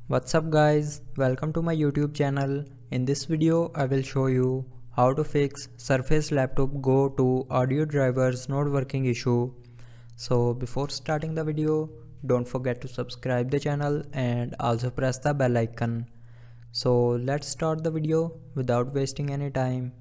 What's up guys, welcome to my YouTube channel. In this video I will show you how to fix Surface Laptop Go 2 audio drivers not working issue. So before starting the video, don't forget to subscribe the channel and also press the bell icon. So let's start the video without wasting any time.